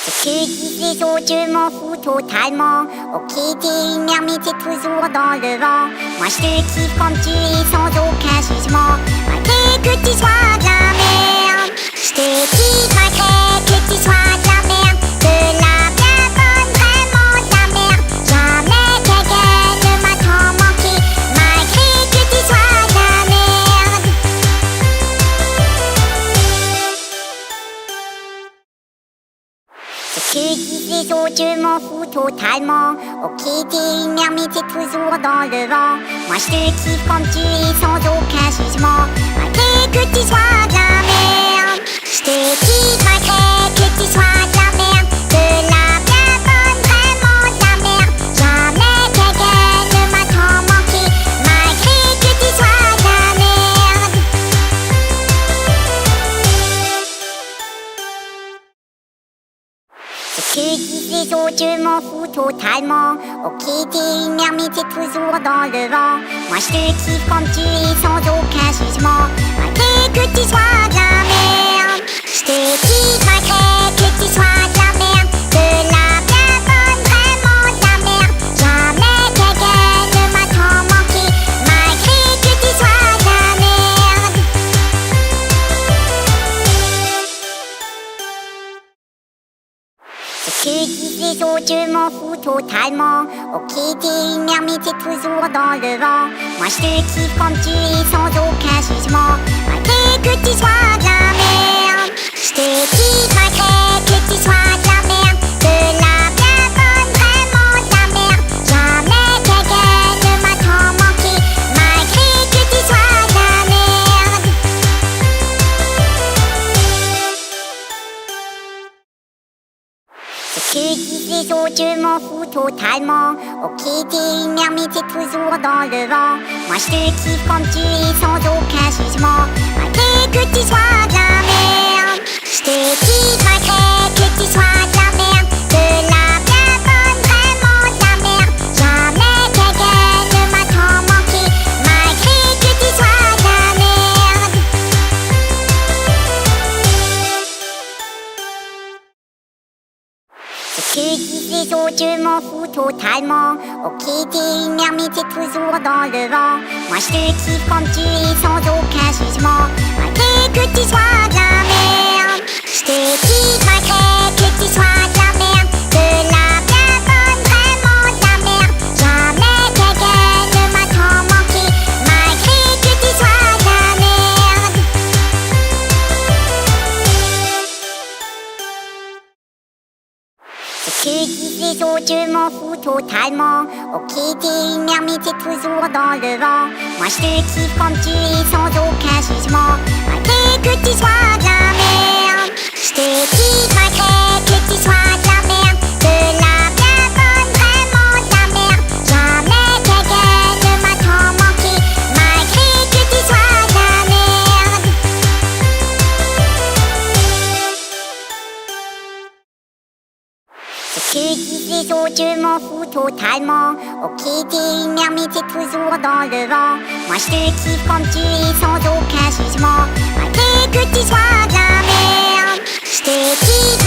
Ce que disent les autres, je m'en fous totalement. Ok, t'es une merde, mais t'es toujours dans le vent. Moi je te kiffe comme tu es sans aucun jugement. Malgré que tu sois de la merde, je te kiffe malgré que tu sois de la merde. De la bien bonne, vraiment de la merde. Jamais quelqu'un ne m'a tant manqué. Malgré que tu sois de la merde. Ce que disent les autres, je m'en fous totalement. Ok, t'es une merde, mais t'es toujours dans le vent. Moi je te kiffe comme tu es sans aucun jugement. Malgré que tu sois de la merde, je te kiffe malgré que tu sois de la merde. De la bien bonne, vraiment de la merde. Jamais quelqu'un ne m'a tant manqué. Malgré que tu sois de la merde. Ce que disent les autres, je m'en fous totalement. Ok, t'es une merde, mais t'es toujours dans le vent. Moi je te kiffe comme tu es sans aucun jugement. Malgré que tu sois de la merde, je te kiffe malgré que tu sois de la merde. De la bien bonne, vraiment de la merde. Jamais quelqu'un ne m'a tant manqué. Malgré que tu sois de la merde. Ce que disent les autres, je m'en fous totalement. Ok, t'es une merde, mais t'es toujours dans le vent. Moi je te kiffe comme tu es sans aucun jugement. Malgré que tu sois de la merde, je te kiffe malgré que tu sois de la merde. De la bien bonne, vraiment de la merde. Jamais quelqu'un ne m'a tant manqué. Malgré que tu sois de la merde. Ce que disent les autres, je m'en fous totalement. Ok, t'es une merde, mais t'es toujours dans le vent. Moi je te kiffe comme tu es sans aucun jugement. Malgré que tu sois de la merde, je te kiffe malgré que tu sois de la merde. De la bien bonne, vraiment de la merde. Jamais quelqu'un ne m'a tant manqué. Malgré que tu sois de la merde. Ce que disent les autres, je m'en fous totalement. Ok, t'es une merde, mais t'es toujours dans le vent. Moi je te kiffe comme tu es sans aucun jugement. Malgré que tu sois de la merde, je te kiffe malgré que tu sois de la merde. De la bien bonne, vraiment de la merde. Jamais quelqu'un ne m'a tant manqué. Malgré que tu sois de la merde. Ce que disent les autres, je m'en fous totalement. Ok, t'es une merde, mais t'es toujours dans le vent. Moi je te kiffe comme tu es sans aucun jugement. Malgré que tu sois de la merde, je te kiffe malgré que tu sois de la merde. De la bien bonne, vraiment de la merde. Jamais quelqu'un ne m'a tant manqué. Malgré que tu sois de la merde. Ce que disent les autres, je m'en fous totalement. Ok, t'es une merde, mais t'es toujours dans le vent. Moi je te kiffe comme tu es sans aucun jugement. Malgré que tu sois de la merde, je te kiffe